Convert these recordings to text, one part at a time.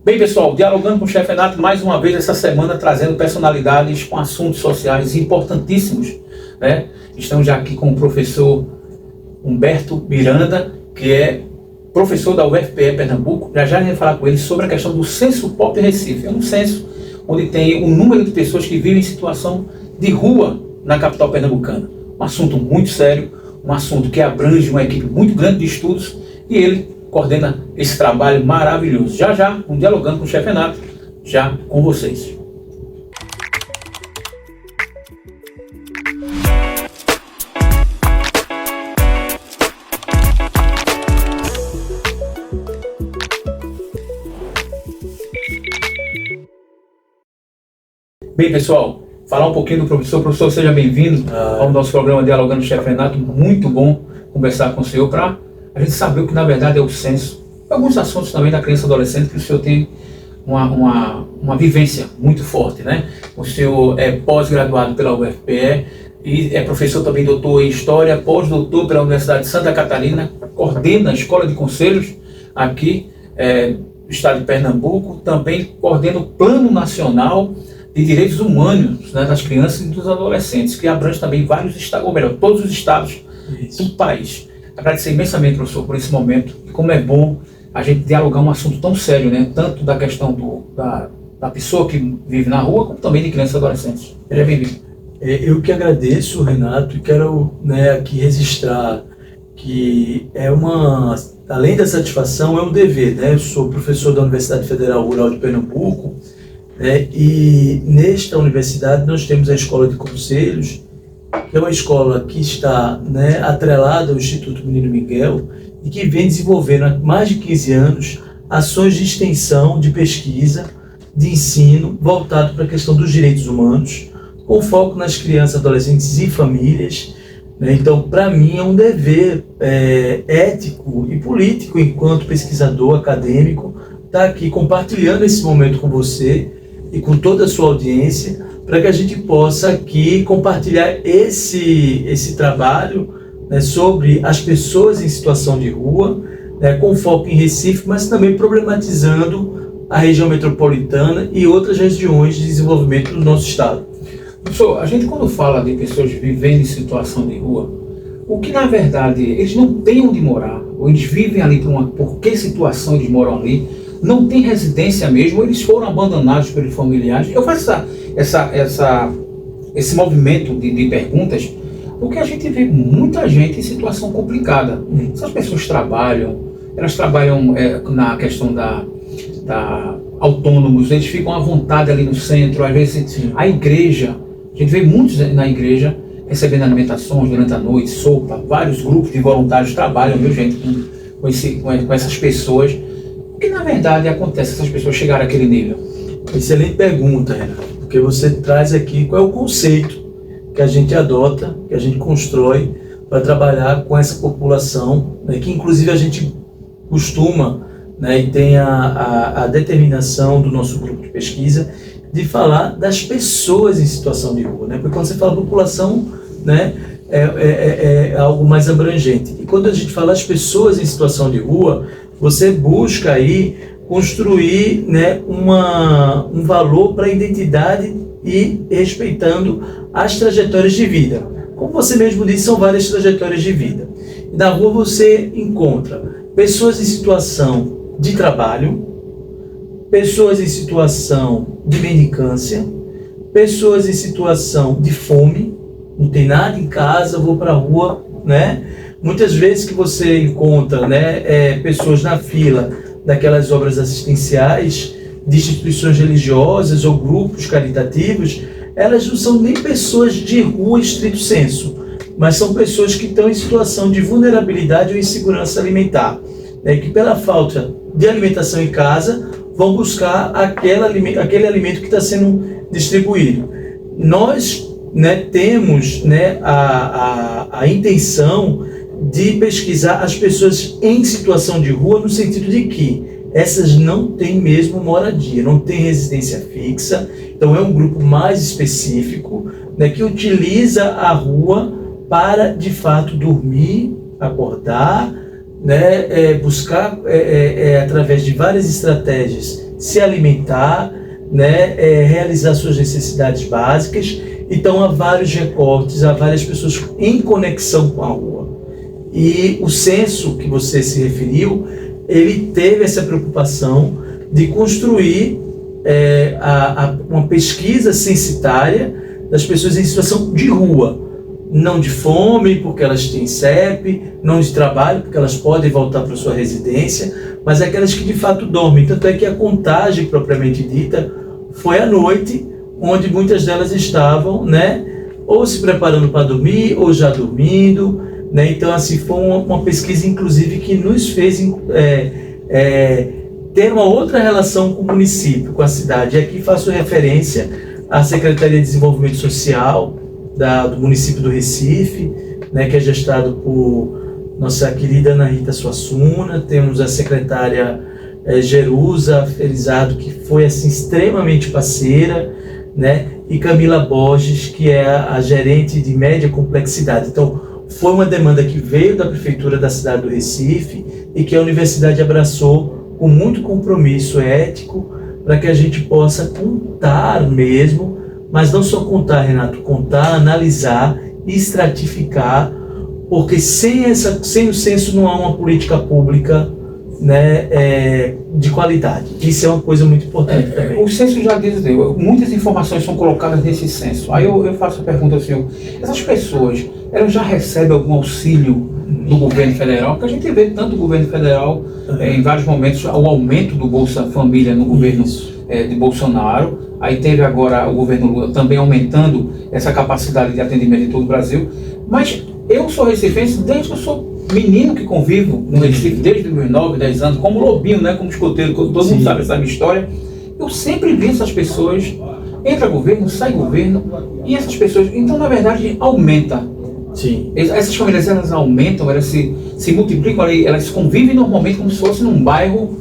Bem, pessoal, dialogando com o chefe Renato mais uma vez essa semana, trazendo personalidades com assuntos sociais importantíssimos, né? Estamos já aqui com o professor Humberto Miranda, que é professor da UFPE Pernambuco. Já a gente vai falar com ele sobre a questão do Censo Pop Recife. É um censo onde tem um número de pessoas que vivem em situação de rua na capital pernambucana. Um assunto muito sério, um assunto que abrange uma equipe muito grande de estudos, e ele coordena esse trabalho maravilhoso. Já, um dialogando com o chefe Renato, já com vocês. Bem, pessoal, falar um pouquinho do professor. Professor, seja bem-vindo ao nosso programa Dialogando com o chefe Renato. Muito bom conversar com o senhor para a gente saber o que na verdade é o censo. Alguns assuntos também da criança e adolescente que o senhor tem uma vivência muito forte, né? O senhor é pós-graduado pela UFPE e é professor também doutor em História, pós-doutor pela Universidade de Santa Catarina, coordena a Escola de Conselhos aqui do estado de Pernambuco, também coordena o Plano Nacional de Direitos Humanos, né, das Crianças e dos Adolescentes, que abrange também vários estados, ou melhor, todos os estados do país. Agradecer imensamente, professor, por esse momento, e como é bom a gente dialogar um assunto tão sério, né? Tanto da questão da pessoa que vive na rua, como também de crianças e adolescentes. Seja bem-vindo. Eu que agradeço, Renato, e quero, aqui registrar que além da satisfação, é um dever, né? Eu sou professor da Universidade Federal Rural de Pernambuco, e nesta universidade nós temos a Escola de Conselhos, que é uma escola que está atrelada ao Instituto Menino Miguel e que vem desenvolvendo há mais de 15 anos ações de extensão, de pesquisa, de ensino, voltado para a questão dos direitos humanos, com foco nas crianças, adolescentes e famílias. Então, para mim, é um dever ético e político, enquanto pesquisador acadêmico, estar aqui compartilhando esse momento com você e com toda a sua audiência, para que a gente possa aqui compartilhar esse trabalho sobre as pessoas em situação de rua, com foco em Recife, mas também problematizando a região metropolitana e outras regiões de desenvolvimento do nosso estado. Professor, a gente quando fala de pessoas vivendo em situação de rua, o que na verdade eles não têm onde morar, ou eles vivem ali por que situação eles moram ali, não tem residência mesmo, ou eles foram abandonados pelos familiares. Eu faço esse movimento de perguntas, porque a gente vê muita gente em situação complicada. Essas pessoas elas trabalham na questão da autônomos, eles ficam à vontade ali no centro, às vezes a igreja, a gente vê muitos na igreja recebendo alimentações durante a noite, sopa, vários grupos de voluntários trabalham, viu, gente, com essas pessoas. O que na verdade acontece essas pessoas chegarem àquele nível? Excelente pergunta, Renato, porque você traz aqui qual é o conceito que a gente adota, que a gente constrói para trabalhar com essa população, que inclusive a gente costuma, e tem a determinação do nosso grupo de pesquisa de falar das pessoas em situação de rua, porque quando você fala população, é algo mais abrangente. E quando a gente fala das pessoas em situação de rua, você busca aí construir um valor para a identidade e respeitando as trajetórias de vida. Como você mesmo disse, são várias trajetórias de vida. E na rua você encontra pessoas em situação de trabalho, pessoas em situação de mendicância, pessoas em situação de fome, não tem nada em casa, vou para a rua, Muitas vezes que você encontra pessoas na fila daquelas obras assistenciais, de instituições religiosas ou grupos caritativos, elas não são nem pessoas de rua estrito senso, mas são pessoas que estão em situação de vulnerabilidade ou insegurança alimentar, que pela falta de alimentação em casa vão buscar aquele alimento que está sendo distribuído. Nós temos a intenção de pesquisar as pessoas em situação de rua no sentido de que essas não têm mesmo moradia, não têm residência fixa, então é um grupo mais específico, que utiliza a rua para, de fato, dormir, acordar, buscar, através de várias estratégias, se alimentar, né, realizar suas necessidades básicas. Então há vários recortes, há várias pessoas em conexão com a rua. E o censo que você se referiu, ele teve essa preocupação de construir uma pesquisa censitária das pessoas em situação de rua. Não de fome, porque elas têm CEP, não de trabalho, porque elas podem voltar para sua residência, mas aquelas que de fato dormem. Tanto é que a contagem propriamente dita foi à noite, onde muitas delas estavam, né, ou se preparando para dormir, ou já dormindo, né? Então, assim, foi uma pesquisa, inclusive, que nos fez ter uma outra relação com o município, com a cidade. E aqui faço referência à Secretaria de Desenvolvimento Social do município do Recife, né, que é gestado por nossa querida Ana Rita Suassuna. Temos a secretária Jerusa Felizardo, que foi assim, extremamente parceira, né, e Camila Borges, que é a gerente de média complexidade. Então, foi uma demanda que veio da Prefeitura da cidade do Recife e que a universidade abraçou com muito compromisso ético para que a gente possa contar mesmo, mas não só contar, Renato, contar, analisar, estratificar, porque sem o censo não há uma política pública, né, de qualidade. Isso é uma coisa muito importante também. O censo já diz, muitas informações são colocadas nesse censo. Aí eu faço a pergunta assim, essas pessoas, elas já recebem algum auxílio do governo federal? Porque a gente vê tanto o governo federal, em vários momentos, o aumento do Bolsa Família no governo de Bolsonaro. Aí teve agora o governo Lula também aumentando essa capacidade de atendimento em todo o Brasil. Mas eu sou recifense desde que eu sou menino que convivo no Recife, desde os meus 9, 10 anos, como lobinho, né, como escoteiro, todo mundo sabe essa minha história. Eu sempre vi essas pessoas, entra governo, sai governo, e essas pessoas, então na verdade aumenta. Sim. Essas famílias, elas aumentam, elas se multiplicam, elas convivem normalmente como se fosse num bairro,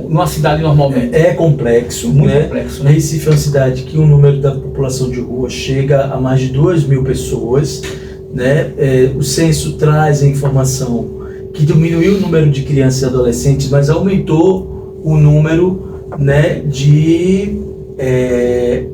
numa cidade normalmente. É complexo, muito complexo. Né? Recife é uma cidade que o número da população de rua chega a mais de 2.000 pessoas. Né? O censo traz a informação que diminuiu o número de crianças e adolescentes, mas aumentou o número, né, de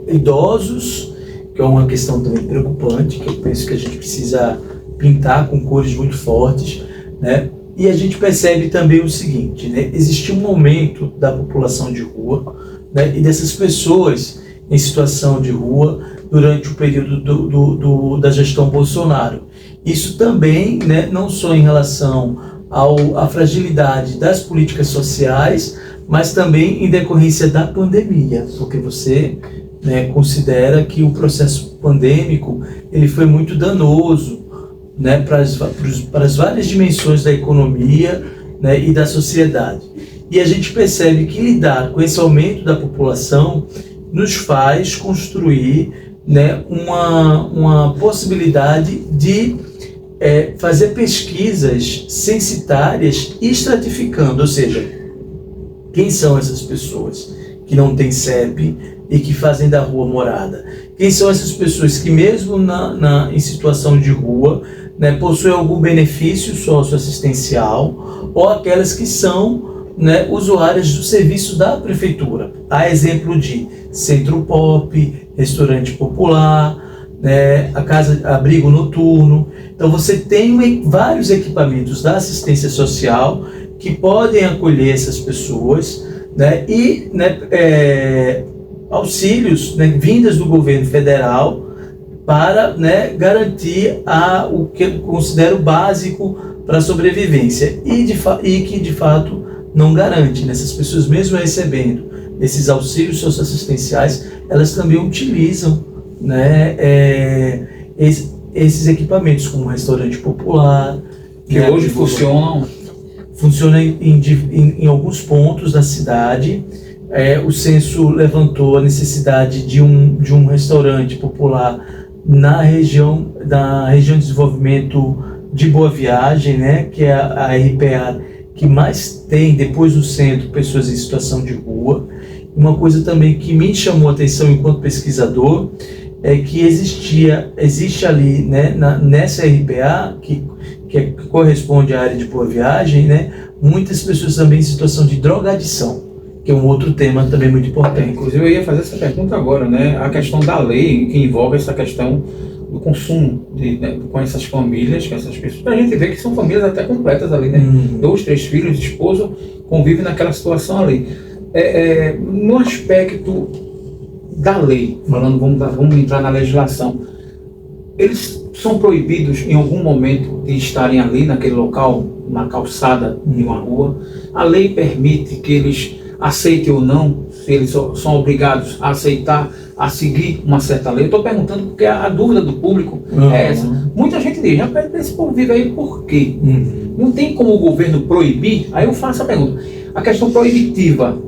idosos, que é uma questão também preocupante, que eu penso que a gente precisa pintar com cores muito fortes, né? E a gente percebe também o seguinte, né? Existe um aumento da população de rua, né, e dessas pessoas em situação de rua durante o período da gestão Bolsonaro. Isso também, né, não só em relação à fragilidade das políticas sociais, mas também em decorrência da pandemia, porque você, né, considera que o processo pandêmico ele foi muito danoso, né, para as várias dimensões da economia, né, e da sociedade. E a gente percebe que lidar com esse aumento da população nos faz construir, né, uma possibilidade de fazer pesquisas censitárias estratificando, ou seja, quem são essas pessoas que não têm CEP e que fazem da rua morada? Quem são essas pessoas que mesmo em situação de rua, né, possuem algum benefício socioassistencial, ou aquelas que são, né, usuárias do serviço da prefeitura? A exemplo de centro pop, restaurante popular, né, abrigo noturno. Então você tem vários equipamentos da assistência social que podem acolher essas pessoas, né, e, né, auxílios, né, vindas do governo federal para, né, garantir o que eu considero básico para a sobrevivência e que de fato não garante, né? Essas pessoas mesmo recebendo esses auxílios socioassistenciais, elas também utilizam, né, esses equipamentos como restaurante popular, que, né, hoje funciona em alguns pontos da cidade. O censo levantou a necessidade de um restaurante popular na região de desenvolvimento de Boa Viagem, né, que é a RPA que mais tem, depois do centro, pessoas em situação de rua. Uma coisa também que me chamou a atenção enquanto pesquisador é que existe ali, né, nessa RPA, que corresponde à área de Boa Viagem, né, muitas pessoas também em situação de drogadição, que é um outro tema também muito importante. Inclusive eu ia fazer essa pergunta agora, né? A questão da lei que envolve essa questão do consumo com essas famílias, com essas pessoas. A gente vê que são famílias até completas ali, né? 2, 3 filhos, esposo, convivem naquela situação ali. No aspecto da lei, falando, vamos entrar na legislação, eles são proibidos em algum momento de estarem ali naquele local, na calçada de uma rua. A lei permite que eles aceitem ou não, se eles são obrigados a aceitar, a seguir uma certa lei. Eu estou perguntando porque a dúvida do público é essa. Muita gente diz, rapaz, esse povo vive aí por quê? Não tem como o governo proibir? Aí eu faço a pergunta. A questão proibitiva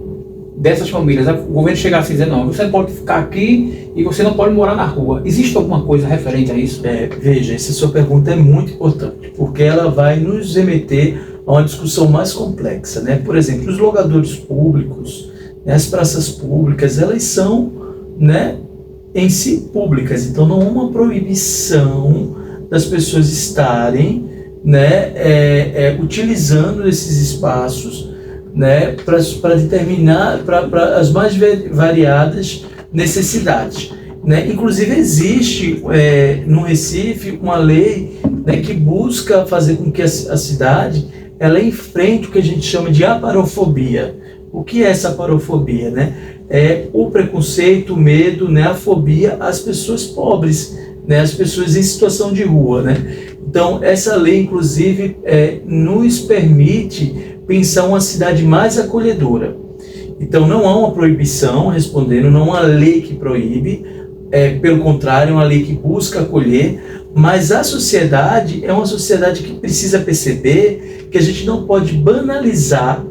dessas famílias, o governo chegar assim e dizer, não, você pode ficar aqui e você não pode morar na rua. Existe alguma coisa referente a isso? Veja, essa sua pergunta é muito importante, porque ela vai nos remeter a uma discussão mais complexa, né? Por exemplo, os logadores públicos, né, as praças públicas, elas são, né, em si públicas, então não há uma proibição das pessoas estarem, né, utilizando esses espaços, né, para determinar para as mais variadas necessidades, né? Inclusive existe no Recife uma lei, né, que busca fazer com que a cidade ela enfrente o que a gente chama de aparofobia. O que é essa aparofobia, né? É o preconceito, o medo, né, a fobia às pessoas pobres, né, às pessoas em situação de rua, né? Então essa lei inclusive nos permite pensar uma cidade mais acolhedora. Então não há uma proibição, respondendo, não há uma lei que proíbe, pelo contrário, é uma lei que busca acolher, mas a sociedade é uma sociedade que precisa perceber que a gente não pode banalizar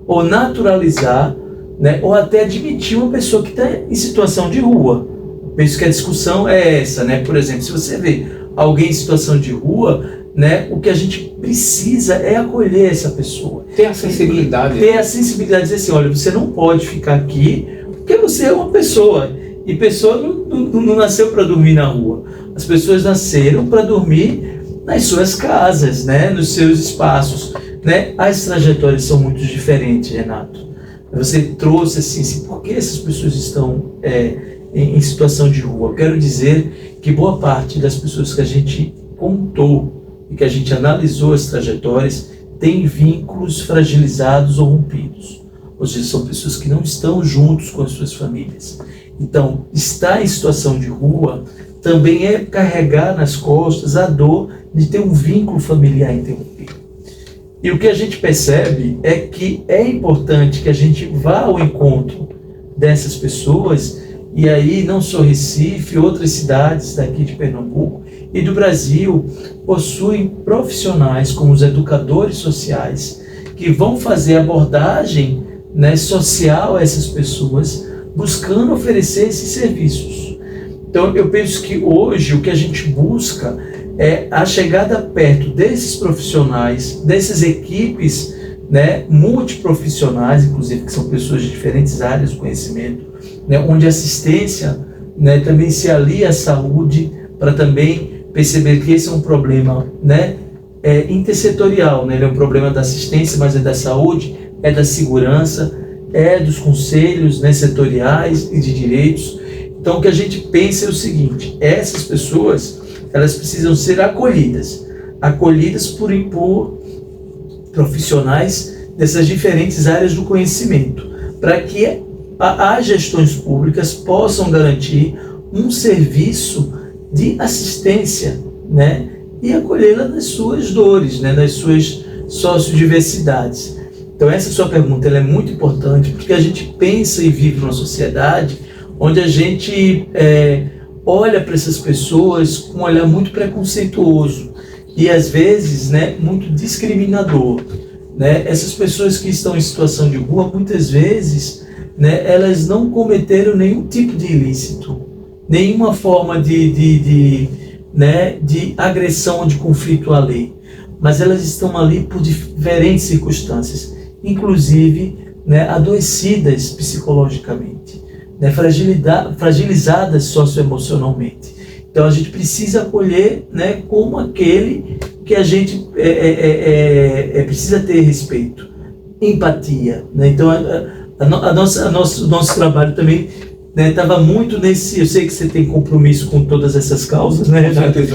ou naturalizar, né, ou até admitir uma pessoa que está em situação de rua. Eu penso que a discussão é essa, né? Por exemplo, se você vê alguém em situação de rua, né, o que a gente precisa é acolher essa pessoa. Ter a sensibilidade. Ter a sensibilidade de dizer assim, olha, você não pode ficar aqui porque você é uma pessoa. E pessoa não nasceu para dormir na rua. As pessoas nasceram para dormir nas suas casas, né, nos seus espaços, né? As trajetórias são muito diferentes, Renato. Você trouxe assim, por que essas pessoas estão em situação de rua? Eu quero dizer que boa parte das pessoas que a gente contou e que a gente analisou as trajetórias tem vínculos fragilizados ou rompidos. Ou seja, são pessoas que não estão juntos com as suas famílias. Então, estar em situação de rua também é carregar nas costas a dor de ter um vínculo familiar interrompido. E o que a gente percebe é que é importante que a gente vá ao encontro dessas pessoas, e aí não só Recife, outras cidades daqui de Pernambuco e do Brasil possuem profissionais como os educadores sociais que vão fazer abordagem, né, social a essas pessoas, buscando oferecer esses serviços. Então eu penso que hoje o que a gente busca é a chegada perto desses profissionais, dessas equipes, né, multiprofissionais, inclusive, que são pessoas de diferentes áreas do conhecimento, né, onde a assistência, né, também se alia à saúde, para também perceber que esse é um problema, né, intersetorial, né, ele é um problema da assistência, mas é da saúde, é da segurança, é dos conselhos, né, setoriais e de direitos. Então o que a gente pensa é o seguinte: essas pessoas elas precisam ser acolhidas por profissionais dessas diferentes áreas do conhecimento, para que as gestões públicas possam garantir um serviço de assistência, né, e acolhê-la nas suas dores, né, nas suas sociodiversidades. Então essa sua pergunta ela é muito importante, porque a gente pensa e vive numa sociedade onde a gente olha para essas pessoas com um olhar muito preconceituoso e às vezes, né, muito discriminador, né? Essas pessoas que estão em situação de rua, muitas vezes, né, elas não cometeram nenhum tipo de ilícito, nenhuma forma de agressão ou de conflito à lei, mas elas estão ali por diferentes circunstâncias, inclusive, né, adoecidas psicologicamente, né, fragilizadas socioemocionalmente. Então a gente precisa acolher, né, como aquele que a gente precisa ter respeito, empatia, né? Então O nosso trabalho também estava muito nesse. Eu sei que você tem compromisso com todas essas causas, né?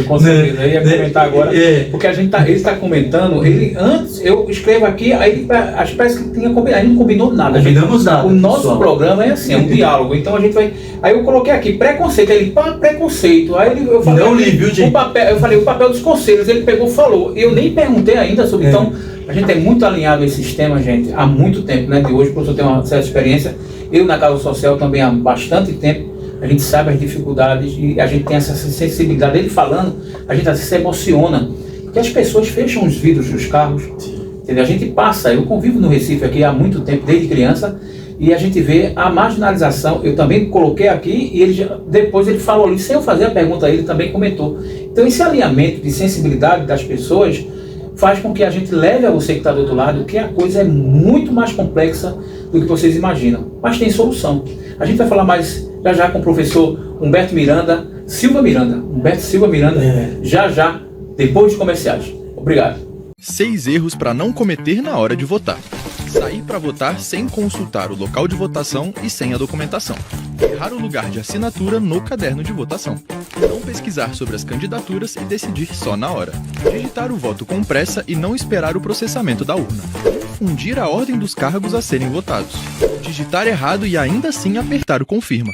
Com certeza. Eu ia comentar agora, porque ele está comentando, antes eu escrevo aqui, aí acho que parece que a gente não combinou nada. Combinamos nada. O nosso programa é assim, é um diálogo. Então a gente vai. Aí eu coloquei aqui, preconceito. Aí ele, preconceito. Aí eu falei, não li, viu, gente? Eu falei, o papel dos conselhos. Ele pegou, falou. Eu nem perguntei ainda sobre. Então, a gente é muito alinhado a esses temas, gente, há muito tempo, né? De hoje, o professor tem uma certa experiência. Eu, na causa social, também há bastante tempo. A gente sabe as dificuldades e a gente tem essa sensibilidade. Ele falando, a gente se emociona. Porque as pessoas fecham os vidros dos carros. Entendeu? A gente passa, eu convivo no Recife aqui há muito tempo, desde criança, e a gente vê a marginalização. Eu também coloquei aqui e depois ele falou ali, sem eu fazer a pergunta, ele também comentou. Então esse alinhamento de sensibilidade das pessoas faz com que a gente leve a você que está do outro lado que a coisa é muito mais complexa do que vocês imaginam, mas tem solução. A gente vai falar mais já com o professor Humberto Silva Miranda, já, depois de comerciais. Obrigado. 6 erros para não cometer na hora de votar. Sair para votar sem consultar o local de votação e sem a documentação. Errar o lugar de assinatura no caderno de votação. Não pesquisar sobre as candidaturas e decidir só na hora. Digitar o voto com pressa e não esperar o processamento da urna. Confundir a ordem dos cargos a serem votados. Digitar errado e ainda assim apertar o confirma.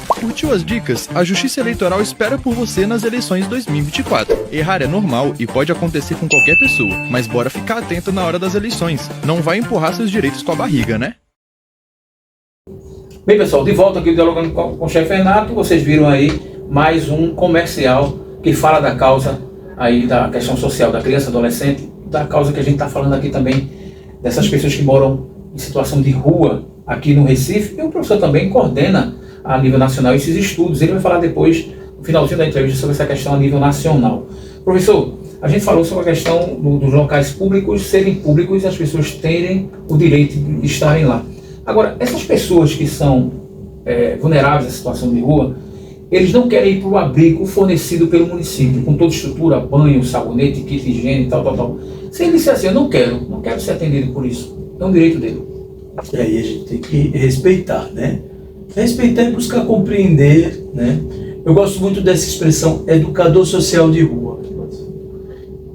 Curtiu as dicas? A Justiça Eleitoral espera por você nas eleições 2024. Errar é normal e pode acontecer com qualquer pessoa, mas bora ficar atento na hora das eleições. Não vai empurrar seus direitos com a barriga, né? Bem, pessoal, de volta aqui dialogando com o chefe Renato. Vocês viram aí mais um comercial que fala da causa aí da questão social da criança, adolescente, da causa que a gente está falando aqui também, dessas pessoas que moram em situação de rua aqui no Recife. E o professor também coordena a nível nacional esses estudos. Ele vai falar depois, no finalzinho da entrevista, sobre essa questão a nível nacional. Professor, a gente falou sobre a questão dos locais públicos serem públicos e as pessoas terem o direito de estarem lá. Agora, essas pessoas que são vulneráveis à situação de rua, eles não querem ir para o abrigo fornecido pelo município, com toda estrutura, banho, sabonete, kit de higiene, tal. Se ele disser assim, eu não quero ser atendido por isso, é um direito dele. E aí a gente tem que respeitar, né? Respeitar e buscar compreender, né? Eu gosto muito dessa expressão educador social de rua,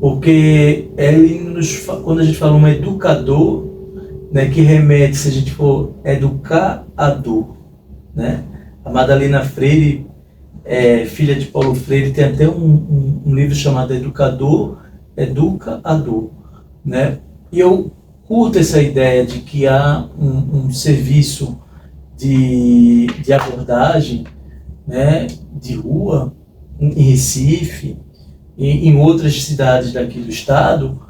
porque quando a gente fala um educador, né, que remete, se a gente for educar a dor, né? A Madalena Freire, filha de Paulo Freire, tem até um livro chamado Educador, Educa a Dor, né? E eu curto essa ideia de que há um serviço de abordagem, né, de rua em Recife e em outras cidades daqui do estado.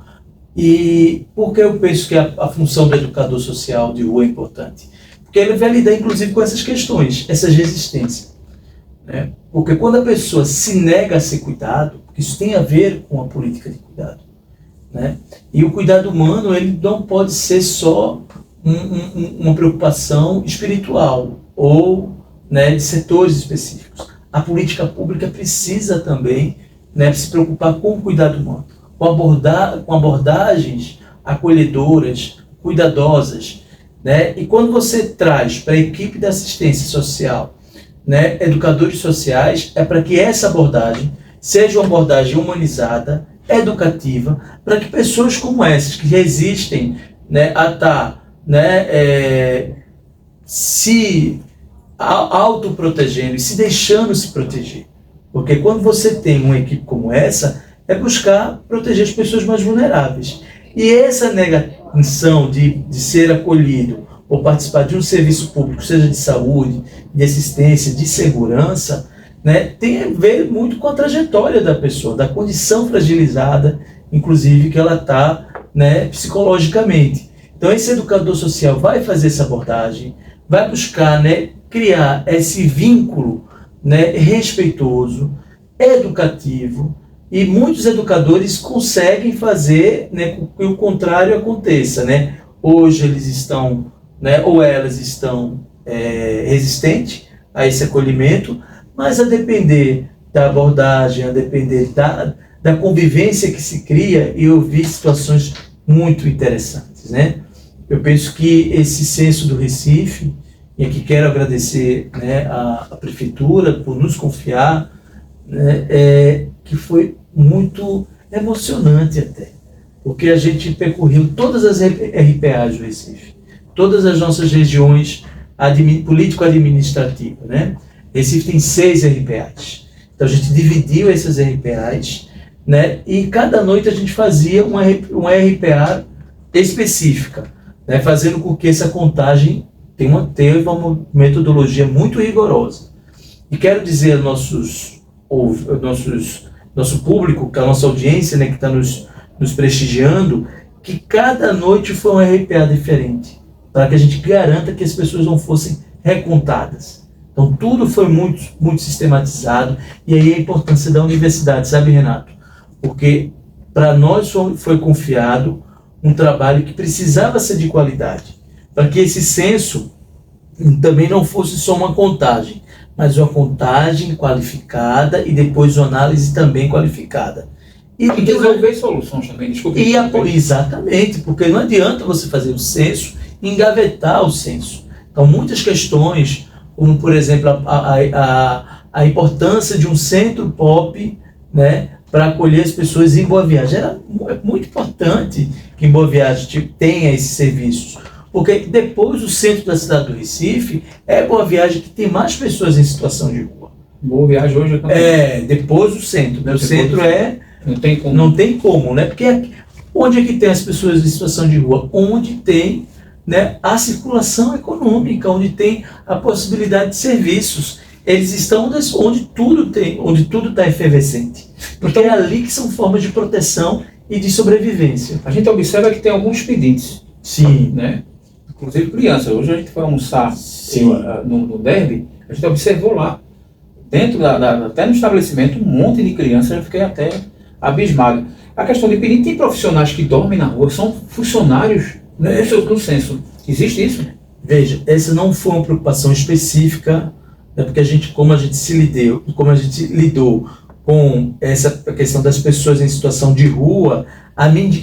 E por que eu penso que a função do educador social de rua é importante? Porque ele vai lidar inclusive com essas questões, essas resistências, né? Porque quando a pessoa se nega a ser cuidado, isso tem a ver com a política de cuidado, né? E o cuidado humano, ele não pode ser só uma preocupação espiritual ou, né, de setores específicos. A política pública precisa também, né, se preocupar com o cuidado humano, com abordagens acolhedoras, cuidadosas, né? E quando você traz para a equipe de assistência social, né, educadores sociais, é para que essa abordagem seja uma abordagem humanizada, educativa, para que pessoas como essas, que resistem, né, a estar, né, se autoprotegendo e se deixando se proteger. Porque quando você tem uma equipe como essa, é buscar proteger as pessoas mais vulneráveis. E essa negação de ser acolhido ou participar de um serviço público, seja de saúde, de assistência, de segurança, né, tem a ver muito com a trajetória da pessoa, da condição fragilizada, inclusive, que ela está, né, psicologicamente. Então, esse educador social vai fazer essa abordagem, vai buscar, né, criar esse vínculo, né, respeitoso, educativo, e muitos educadores conseguem fazer, né, com que o contrário aconteça, né? Hoje eles estão, né, ou elas estão resistentes a esse acolhimento, mas a depender da abordagem, a depender da convivência que se cria, e eu vi situações muito interessantes, né? eu penso que esse censo do Recife, e aqui quero agradecer, né, a prefeitura por nos confiar, né, que foi muito emocionante até, porque a gente percorreu todas as RPAs do Recife, todas as nossas regiões político-administrativas, né? Recife tem 6 RPAs, então a gente dividiu essas RPAs, né, e cada noite a gente fazia uma RPA específica, né, fazendo com que essa contagem teve uma metodologia muito rigorosa. E quero dizer ao nosso público, que a nossa audiência, né, que está nos prestigiando, que cada noite foi uma RPA diferente, para que a gente garanta que as pessoas não fossem recontadas. Então tudo foi muito, muito sistematizado, e aí a importância da universidade, sabe, Renato? Porque para nós foi confiado um trabalho que precisava ser de qualidade, para que esse censo também não fosse só uma contagem, mas uma contagem qualificada e depois uma análise também qualificada. E desenvolver soluções também, desculpe. Exatamente, porque não adianta você fazer o censo e engavetar o censo. Então, muitas questões, como, por exemplo, a importância de um centro POP, né, para acolher as pessoas em Boa Viagem. É muito importante que em Boa Viagem tenha esses serviços, porque depois do centro da cidade do Recife, é Boa Viagem que tem mais pessoas em situação de rua. Boa Viagem hoje depois do centro, né? O centro não tem como, né? Porque onde é que tem as pessoas em situação de rua? Onde tem, né, a circulação econômica, onde tem a possibilidade de serviços. Eles estão onde tudo está efervescente. Porque é ali que são formas de proteção e de sobrevivência. A gente observa que tem alguns pedintes. Sim. Né? Inclusive crianças. Hoje a gente foi almoçar no Derby, a gente observou lá, dentro até no estabelecimento, um monte de crianças, eu fiquei até abismado. A questão de pedinte, tem profissionais que dormem na rua, são funcionários, né, do censo. Existe isso? Veja, essa não foi uma preocupação específica, né, porque como a gente lidou com essa questão das pessoas em situação de rua,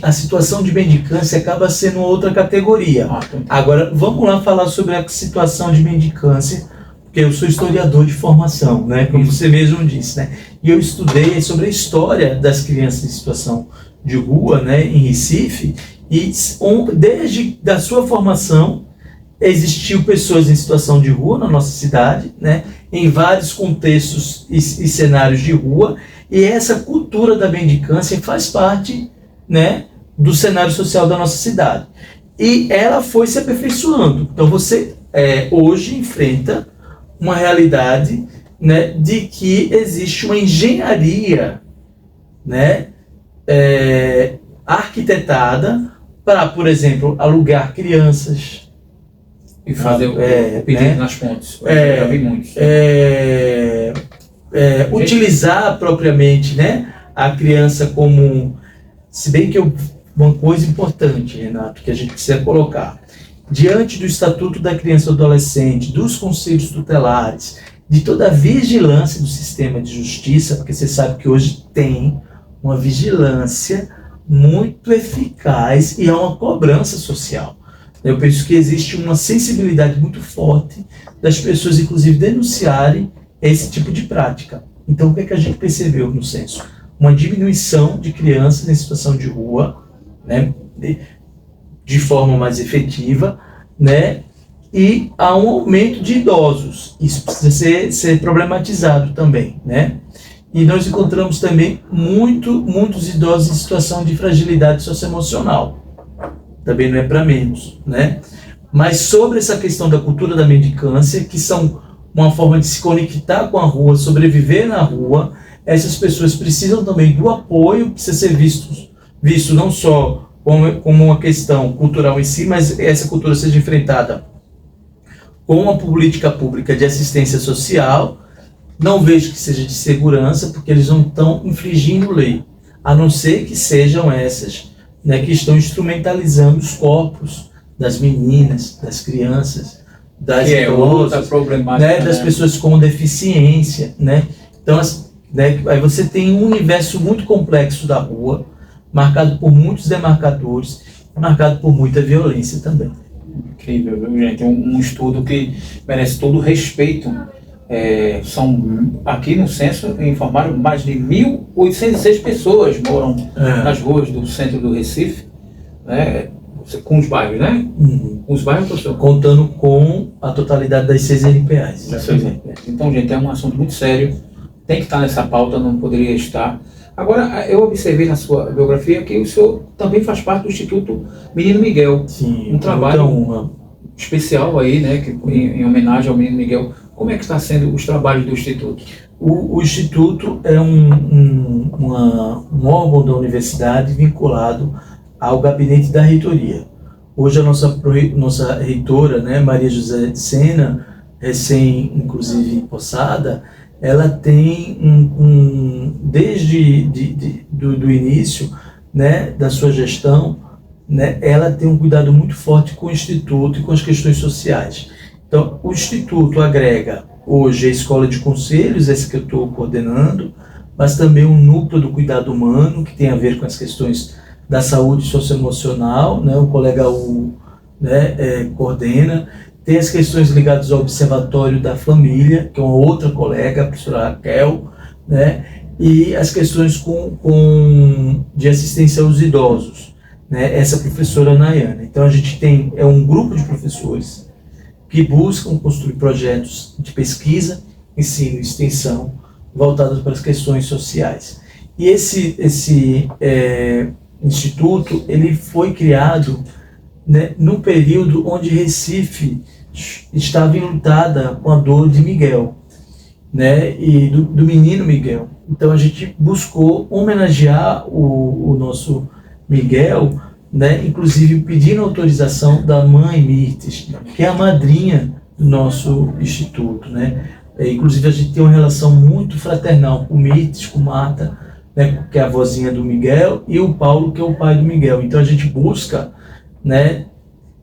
a situação de mendicância acaba sendo outra categoria. Agora, vamos lá falar sobre a situação de mendicância, porque eu sou historiador de formação, né, como você mesmo disse, né, e eu estudei sobre a história das crianças em situação de rua, né, em Recife, e desde da sua formação existiu pessoas em situação de rua na nossa cidade, né, em vários contextos e cenários de rua, e essa cultura da mendicância faz parte, né, do cenário social da nossa cidade. E ela foi se aperfeiçoando. Então você hoje enfrenta uma realidade, né, de que existe uma engenharia, né, arquitetada para, por exemplo, alugar crianças, e fazer o pedido, né, nas pontes. Eu já vi muitos. Utilizar propriamente, né, a criança como... Se bem que uma coisa importante, Renato, que a gente precisa colocar, diante do Estatuto da Criança e do Adolescente, dos conselhos tutelares, de toda a vigilância do sistema de justiça, porque você sabe que hoje tem uma vigilância muito eficaz e há uma cobrança social. Eu penso que existe uma sensibilidade muito forte das pessoas, inclusive, denunciarem esse tipo de prática. Então, o que é que a gente percebeu no censo? Uma diminuição de crianças em situação de rua, né, de forma mais efetiva, né, e há um aumento de idosos. Isso precisa ser problematizado também, né? E nós encontramos também muitos idosos em situação de fragilidade socioemocional. Também não é para menos, né? Mas sobre essa questão da cultura da mendicância, que são uma forma de se conectar com a rua, sobreviver na rua, essas pessoas precisam também do apoio, precisa ser visto não só como uma questão cultural em si, mas essa cultura seja enfrentada com uma política pública de assistência social. Não vejo que seja de segurança, porque eles não estão infringindo lei, a não ser que sejam essas, né, que estão instrumentalizando os corpos das meninas, das crianças, das idosas, né, das pessoas com deficiência, né? Então, né, aí você tem um universo muito complexo da rua, marcado por muitos demarcadores, marcado por muita violência também. Incrível, viu, gente? Um estudo que merece todo o respeito. Aqui no censo informaram mais de 1.806 pessoas moram nas ruas do centro do Recife, né? Com os bairros, né? Com os bairros, professor? Contando com a totalidade das 6 RPAs. Então, gente, é um assunto muito sério, tem que estar nessa pauta, não poderia estar. Agora, eu observei na sua biografia que o senhor também faz parte do Instituto Menino Miguel. Sim, um trabalho especial aí, né, em homenagem ao Menino Miguel. Como é que está sendo os trabalhos do Instituto? O Instituto é um órgão da universidade vinculado ao gabinete da reitoria. Hoje a nossa reitora, né, Maria José de Sena, inclusive possada, ela tem desde do início, né, da sua gestão, né, ela tem um cuidado muito forte com o Instituto e com as questões sociais. Então, o Instituto agrega hoje a Escola de Conselhos, essa que eu estou coordenando, mas também um núcleo do cuidado humano, que tem a ver com as questões da saúde socioemocional, né, o colega U, né, coordena. Tem as questões ligadas ao Observatório da Família, que é uma outra colega, a professora Raquel, né, e as questões de assistência aos idosos, né, essa professora Nayana. Então, a gente tem um grupo de professores que buscam construir projetos de pesquisa, ensino e extensão voltados para as questões sociais. E esse instituto ele foi criado, né, no período onde Recife estava enlutada com a dor de Miguel, né, e do menino Miguel. Então a gente buscou homenagear o nosso Miguel, né, inclusive pedindo autorização da mãe Mirtes, que é a madrinha do nosso instituto, né. Inclusive a gente tem uma relação muito fraternal com Mirtes, com Marta, né, que é a vozinha do Miguel, e o Paulo, que é o pai do Miguel. Então a gente busca, né,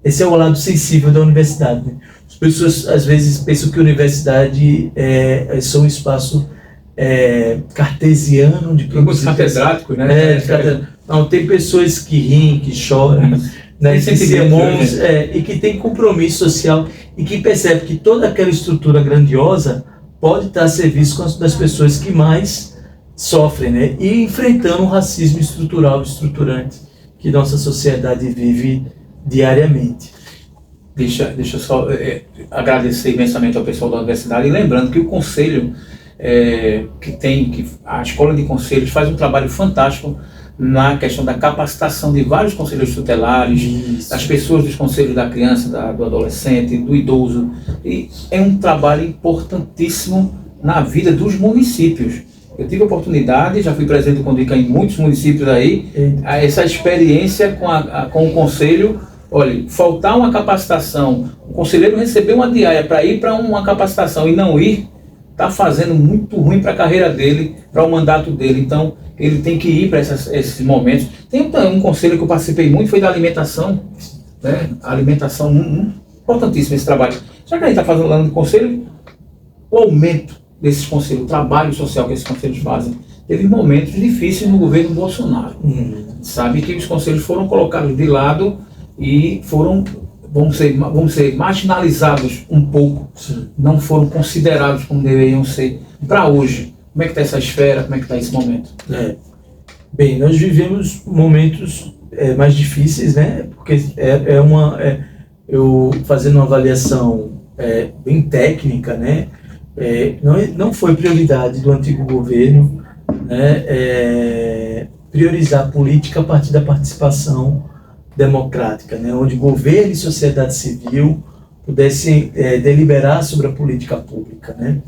esse é o lado sensível da universidade, né. As pessoas às vezes pensam que a universidade é só um espaço cartesiano de produzir catedrático, né? Não, tem pessoas que riem, que choram, né, que se demonstram, e que tem compromisso social e que percebe que toda aquela estrutura grandiosa pode estar a serviço das pessoas que mais sofrem, né, e enfrentando o racismo estruturante que nossa sociedade vive diariamente. Deixa eu só agradecer imensamente ao pessoal da universidade, e lembrando que o conselho a Escola de Conselhos faz um trabalho fantástico na questão da capacitação de vários conselheiros tutelares, das pessoas dos conselhos da criança, do adolescente, do idoso, e é um trabalho importantíssimo na vida dos municípios. Eu tive a oportunidade, já fui presidente do CONDICA em muitos municípios aí, essa experiência com o conselho. Olha, faltar uma capacitação, o conselheiro receber uma diária para ir para uma capacitação e não ir, está fazendo muito ruim para a carreira dele, para o mandato dele. Então, ele tem que ir para esses momentos. Tem um conselho que eu participei muito, foi da alimentação, né? A alimentação, importantíssimo esse trabalho. Já que a gente está falando de conselho, o aumento desses conselhos, o trabalho social que esses conselhos fazem, teve momentos difíceis no governo Bolsonaro. Sabe que os conselhos foram colocados de lado e vão ser marginalizados um pouco. Sim. Não foram considerados como deveriam ser. Para hoje, como é que está essa esfera, como é que está esse momento? Bem, nós vivemos momentos mais difíceis, né? Porque eu fazendo uma avaliação bem técnica, né? Não foi prioridade do antigo governo, né? Priorizar a política a partir da participação democrática, né, onde governo e sociedade civil pudessem deliberar sobre a política pública, né.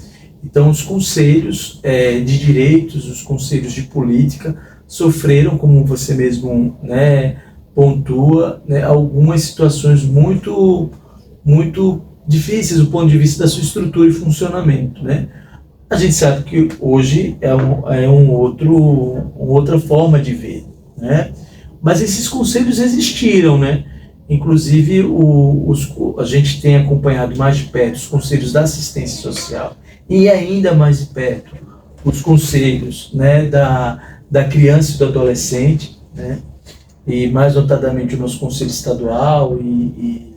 Então, os conselhos de direitos, os conselhos de política sofreram, como você mesmo, né, pontua, né, algumas situações muito, muito difíceis do ponto de vista da sua estrutura e funcionamento, né. A gente sabe que hoje é uma outra forma de ver, né. Mas esses conselhos existiram, né? Inclusive, a gente tem acompanhado mais de perto os conselhos da assistência social e ainda mais de perto os conselhos, né, da criança e do adolescente, né? e mais notadamente o nosso Conselho Estadual e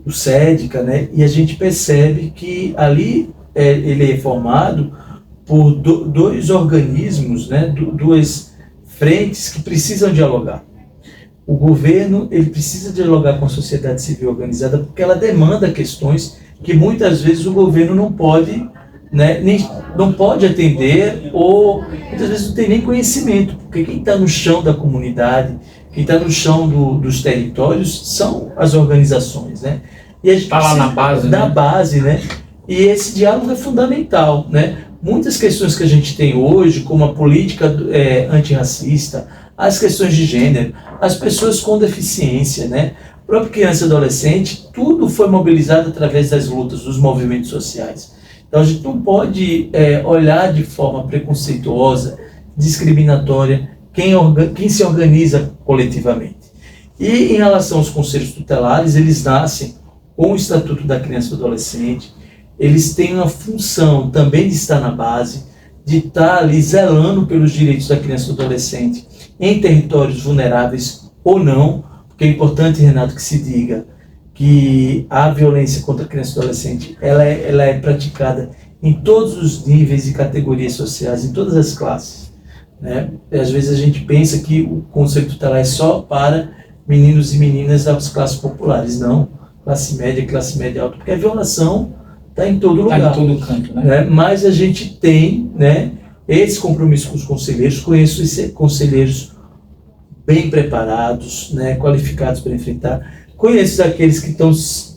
o SEDCA, né? E a gente percebe que ali ele é formado por dois organismos, né? Duas frentes que precisam dialogar. O governo ele precisa dialogar com a sociedade civil organizada porque ela demanda questões que muitas vezes o governo não pode, né, não pode atender, ou muitas vezes não tem nem conhecimento, porque quem está no chão da comunidade, quem está no chão dos territórios são as organizações, né? E a gente está lá na base, da base, né? E esse diálogo é fundamental, né? Muitas questões que a gente tem hoje, como a política antirracista, as questões de gênero, as pessoas com deficiência, né? A própria criança e adolescente, tudo foi mobilizado através das lutas, dos movimentos sociais. Então a gente não pode olhar de forma preconceituosa, discriminatória, quem se organiza coletivamente. E em relação aos conselhos tutelares, eles nascem com o Estatuto da Criança e do Adolescente, eles têm uma função também de estar na base, de estar ali zelando pelos direitos da criança e do adolescente em territórios vulneráveis ou não, porque é importante, Renato, que se diga que a violência contra a criança e adolescente ela é praticada em todos os níveis e categorias sociais, em todas as classes, né? E às vezes a gente pensa que o conceito tutelar é só para meninos e meninas das classes populares. Não, classe média alta, porque a violação está em todo lugar. Está em todo canto, né? Mas a gente tem, né, esse compromisso com os conselheiros. Conheço esses conselheiros bem preparados, né, qualificados para enfrentar. Conheço aqueles que estão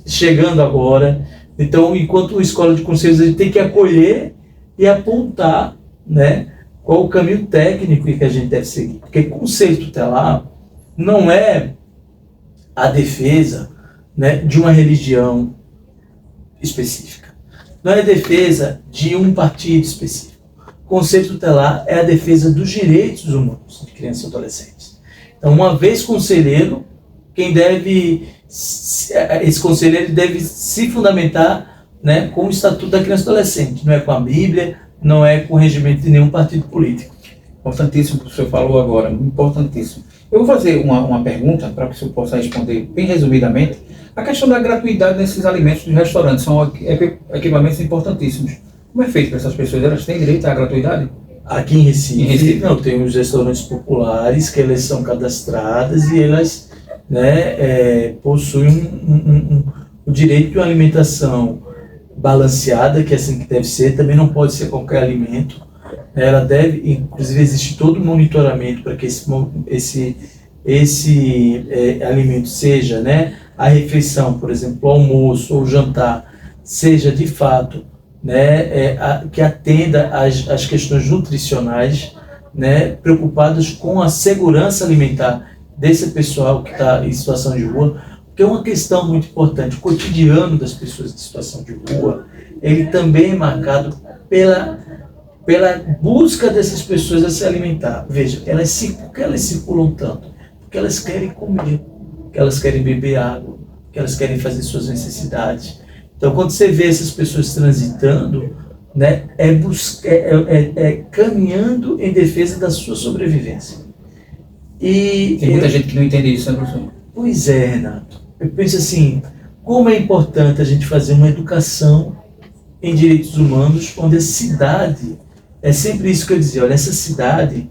chegando agora. Então, enquanto escola de conselheiros, a gente tem que acolher e apontar, né, qual o caminho técnico que a gente deve seguir. Porque conselho tutelar não é a defesa, né, de uma religião específica. Não é a defesa de um partido específico. O conselho tutelar é a defesa dos direitos humanos de crianças e adolescentes. Então, uma vez conselheiro, esse conselheiro deve se fundamentar, né, com o Estatuto da Criança e Adolescente. Não é com a Bíblia, não é com o regimento de nenhum partido político. Importantíssimo o que o senhor falou agora, importantíssimo. Eu vou fazer uma pergunta para que o senhor possa responder bem resumidamente. A questão da gratuidade nesses alimentos dos restaurantes são equipamentos importantíssimos. Como é feito para essas pessoas? Elas têm direito à gratuidade? Aqui em Recife, não, tem os restaurantes populares que elas são cadastradas e elas, né, possuem o direito de uma alimentação balanceada, que é assim que deve ser. Também não pode ser qualquer alimento. Ela deve, inclusive existe todo um monitoramento para que esse alimento seja, né, a refeição, por exemplo, o almoço ou o jantar, seja de fato, né, que atenda às questões nutricionais, né, preocupadas com a segurança alimentar desse pessoal que está em situação de rua, porque é uma questão muito importante. O cotidiano das pessoas em situação de rua, ele também é marcado pela busca dessas pessoas a se alimentar. Veja, por que elas circulam tanto? Porque elas querem comer, porque elas querem beber água, porque elas querem fazer suas necessidades. Então, quando você vê essas pessoas transitando, né, caminhando em defesa da sua sobrevivência. E tem muita gente que não entende isso, né, professor? Pois é, Renato. Eu penso assim, como é importante a gente fazer uma educação em direitos humanos, onde a cidade, é sempre isso que eu dizia, olha, essa cidade,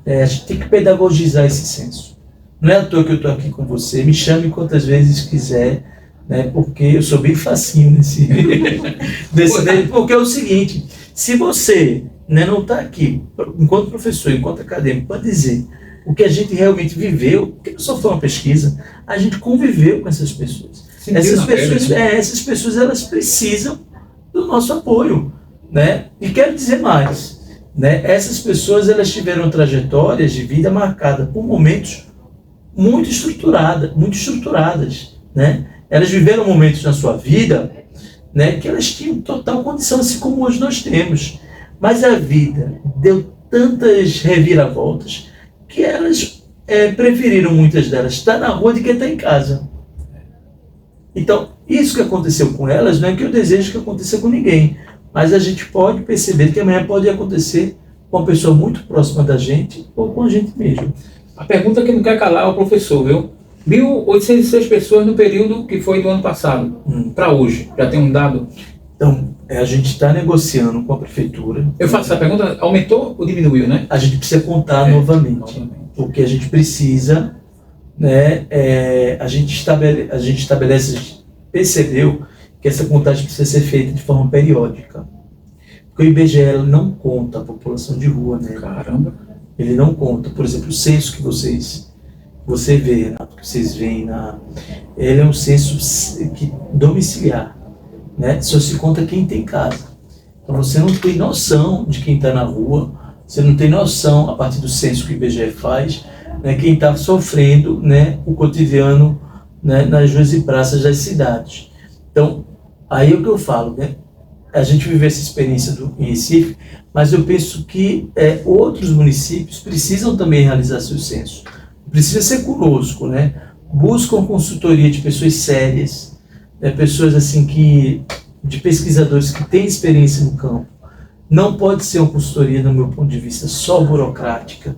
a gente tem que pedagogizar esse senso. Não é à toa que eu estou aqui com você, me chame quantas vezes quiser, né, porque eu sou bem facinho nesse porque é o seguinte, se você, né, não está aqui, enquanto professor, enquanto acadêmico, para dizer o que a gente realmente viveu, porque só foi uma pesquisa, a gente conviveu com essas pessoas. Essas pessoas elas precisam do nosso apoio, né? E quero dizer mais, né? Essas pessoas elas tiveram trajetórias de vida marcadas por momentos muito estruturadas, né? Elas viveram momentos na sua vida, né, que elas tinham total condição, assim como hoje nós temos. Mas a vida deu tantas reviravoltas que elas preferiram, muitas delas, estar na rua do que estar em casa. Então, isso que aconteceu com elas não é que eu desejo que aconteça com ninguém, mas a gente pode perceber que amanhã pode acontecer com uma pessoa muito próxima da gente ou com a gente mesmo. A pergunta que não quer calar é o professor, viu? 1.806 pessoas no período que foi do ano passado para hoje. Já tem um dado? Então, a gente está negociando com a prefeitura. Eu faço essa pergunta, aumentou ou diminuiu, né? A gente precisa contar novamente. Porque a gente precisa, né, a gente percebeu que essa contagem precisa ser feita de forma periódica. Porque o IBGE não conta a população de rua, né? Caramba! Ele não conta. Por exemplo, o censo que você vê, que vocês veem ele é um censo domiciliar, né? Só se conta quem tem casa. Então você não tem noção de quem está na rua, você não tem noção, a partir do censo que o IBGE faz, né, quem está sofrendo, né, o cotidiano, né, nas ruas e praças das cidades. Então, aí é o que eu falo, né? A gente vive essa experiência em Recife, mas eu penso que outros municípios precisam também realizar seu censo. Precisa ser conosco, né? Buscam consultoria de pessoas sérias, né? Pessoas assim de pesquisadores que têm experiência no campo. Não pode ser uma consultoria, no meu ponto de vista, só burocrática,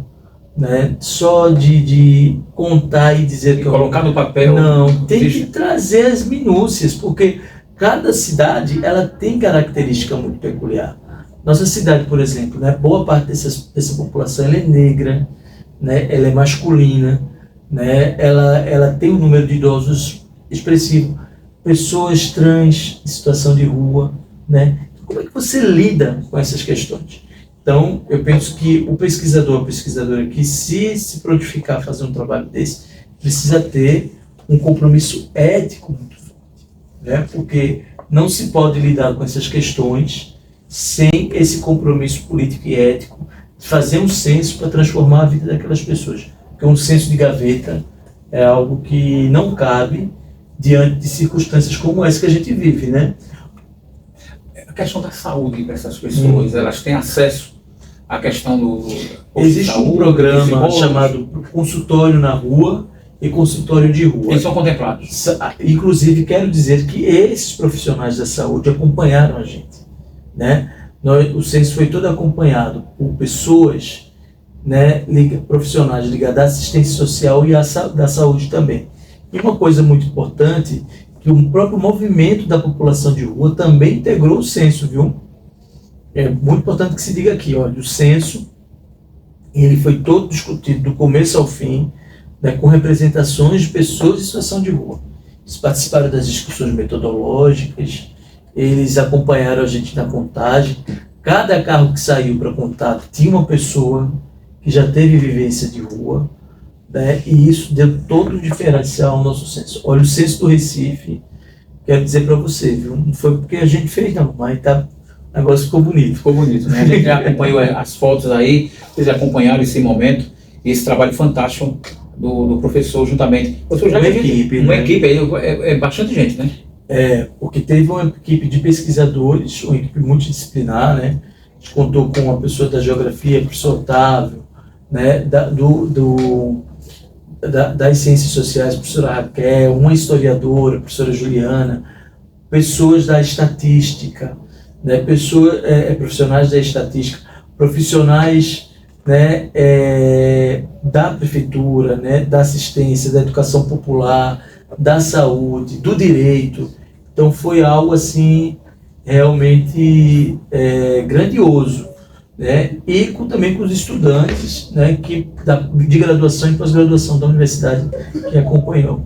né? Só de contar e dizer que colocar no papel. Não, tem que trazer as minúcias, porque cada cidade ela tem característica muito peculiar. Nossa cidade, por exemplo, né? Boa parte dessa população ela é negra, né? Ela é masculina, né? Ela tem um número de idosos expressivo, pessoas trans em situação de rua, né? Como é que você lida com essas questões? Então, eu penso que o pesquisador, a pesquisadora que se prontificar a fazer um trabalho desse, precisa ter um compromisso ético muito forte, né? Porque não se pode lidar com essas questões sem esse compromisso político e ético de fazer um censo para transformar a vida daquelas pessoas. Porque um censo de gaveta é algo que não cabe diante de circunstâncias como essa que a gente vive, né? A questão da saúde para essas pessoas, elas têm acesso à questão do existe saúde, um programa chamado Consultório na Rua e Consultório de Rua. Eles são contemplados. Inclusive, quero dizer que esses profissionais da saúde acompanharam a gente, né? O censo foi todo acompanhado por pessoas, né, profissionais ligadas à assistência social e da saúde também. E uma coisa muito importante, que o próprio movimento da população de rua também integrou o censo, viu? É muito importante que se diga aqui, olha, o censo, ele foi todo discutido do começo ao fim, né, com representações de pessoas em situação de rua. Eles participaram das discussões metodológicas, eles acompanharam a gente na contagem. Cada carro que saiu para contato tinha uma pessoa que já teve vivência de rua, né, e isso deu todo o diferencial ao nosso censo. Olha, o censo do Recife, quero dizer para você, viu? Não foi porque a gente fez não, mas o negócio ficou bonito. Ficou bonito, né? A gente já acompanhou as fotos aí, vocês acompanharam esse momento, e esse trabalho fantástico do professor juntamente. Professor, já uma equipe aí, é bastante gente, né? Porque teve uma equipe de pesquisadores, uma equipe multidisciplinar, né? A gente contou com uma pessoa da geografia, o professor Otávio, né? Das ciências sociais, a professora Raquel, uma historiadora, a professora Juliana, pessoas da estatística, né? Profissionais da estatística, profissionais, né, da prefeitura, né, da assistência, da educação popular, da saúde, do direito. Então foi algo assim realmente grandioso, né? E também com os estudantes, né, de graduação e pós-graduação da universidade que acompanhou.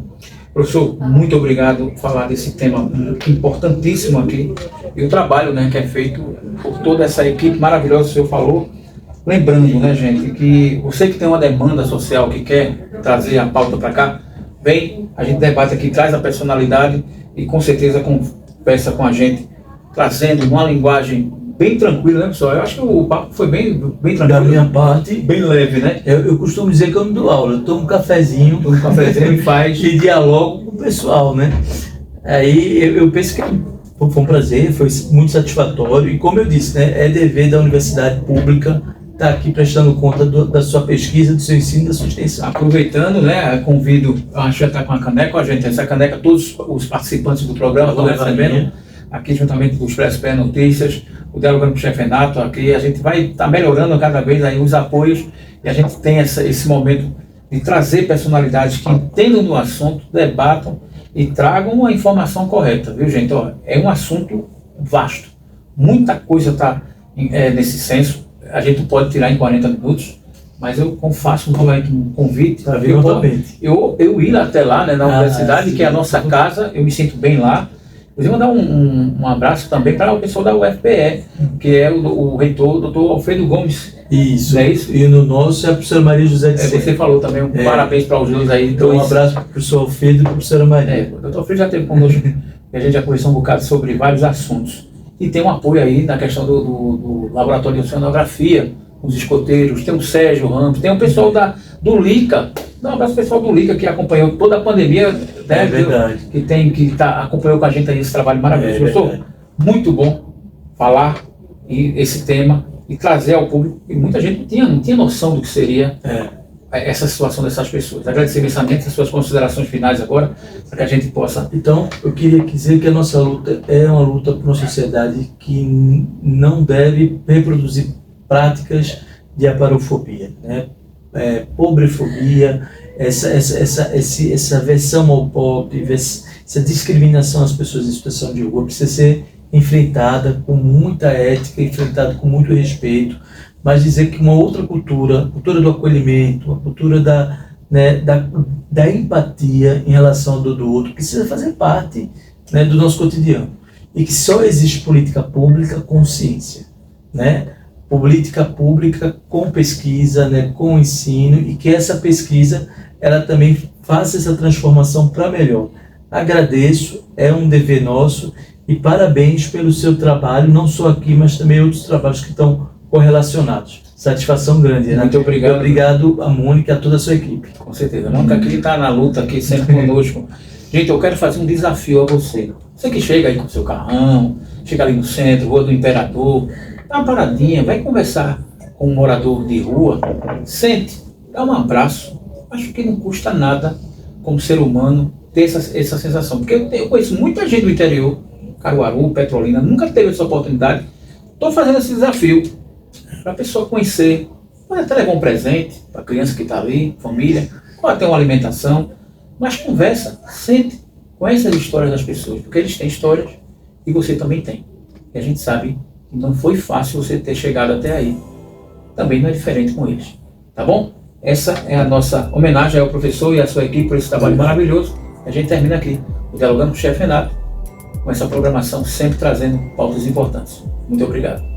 Professor, muito obrigado por falar desse tema importantíssimo aqui e o trabalho, né, que é feito por toda essa equipe maravilhosa que o senhor falou. Lembrando, né, gente, que você que tem uma demanda social, que quer trazer a pauta para cá, vem, a gente debate aqui, traz a personalidade e com certeza conversa com a gente, trazendo uma linguagem bem tranquila, né, pessoal? Eu acho que o papo foi bem tranquilo. Da minha parte, bem leve, né? Eu costumo dizer que eu não dou aula, eu tomo um cafezinho e faz e dialogo com o pessoal, né? Aí eu penso que foi um prazer, foi muito satisfatório e, como eu disse, né, é dever da universidade pública estar aqui prestando conta da sua pesquisa, do seu ensino e da sua extensão. Aproveitando, né, convido, a gente já está com a caneca, a gente, essa caneca, todos os participantes do programa estão recebendo, aqui juntamente com os Expresso Notícias, o Dialogando com o Chefe Renato, aqui a gente vai estar melhorando cada vez aí os apoios e a gente tem esse momento de trazer personalidades que entendam do assunto, debatam e tragam a informação correta, viu, gente? Ó, é um assunto vasto, muita coisa está nesse censo, a gente pode tirar em 40 minutos, mas eu faço novamente um convite. Eu ir até lá, né, na universidade, que é a nossa casa, eu me sinto bem lá. Eu vou mandar um abraço também para o pessoal da UFPE, que é o reitor, o doutor Alfredo Gomes. Isso. Não é isso? E no nosso é a professora Maria José de Sena. Você falou também, parabéns para os dois aí. Então, um abraço para o professor Alfredo e para a professora Maria. O doutor Alfredo já esteve conosco e a gente já conversou um bocado sobre vários assuntos. E tem um apoio aí na questão do laboratório de oceanografia, os escoteiros, tem o Sérgio Ramos, tem o pessoal do LICA. Não, mas o pessoal do LICA que acompanhou toda a pandemia, né, é verdade. Acompanhou com a gente aí esse trabalho maravilhoso. Professor, muito bom falar esse tema e trazer ao público, e muita gente não tinha noção do que seria essa situação dessas pessoas. Agradecer imensamente as suas considerações finais agora, para que a gente possa... Então, eu queria dizer que a nossa luta é uma luta por uma sociedade que não deve reproduzir práticas de aparofobia, né? Pobrefobia, essa versão ao pobre, essa discriminação às pessoas em situação de rua precisa ser enfrentada com muita ética, enfrentada com muito respeito, mas dizer que uma outra cultura, a cultura do acolhimento, a cultura da empatia em relação ao do outro, precisa fazer parte, né, do nosso cotidiano. E que só existe política pública com ciência, né? Política pública com pesquisa, né, com ensino, e que essa pesquisa ela também faça essa transformação para melhor. Agradeço, é um dever nosso, e parabéns pelo seu trabalho, não só aqui, mas também outros trabalhos que estão correlacionados. Satisfação grande, né? Muito obrigado. Obrigado a Mônica e a toda a sua equipe. Com certeza. A Mônica aqui está na luta, aqui sempre conosco. Gente, eu quero fazer um desafio a você. Você que chega aí com o seu carrão, chega ali no centro, Rua do Imperador, dá uma paradinha, vai conversar com um morador de rua, sente, dá um abraço. Acho que não custa nada, como ser humano, ter essa sensação. Porque eu conheço muita gente do interior, Caruaru, Petrolina, nunca teve essa oportunidade. Estou fazendo esse desafio para a pessoa conhecer, pode até levar um presente para a criança que está ali, família, pode ter uma alimentação, mas conversa, sente, conhece as histórias das pessoas, porque eles têm histórias e você também tem. E a gente sabe que não foi fácil você ter chegado até aí. Também não é diferente com eles. Tá bom? Essa é a nossa homenagem ao professor e à sua equipe por esse trabalho maravilhoso. A gente termina aqui, dialogando com o chefe Renato, com essa programação sempre trazendo pautas importantes. Muito obrigado.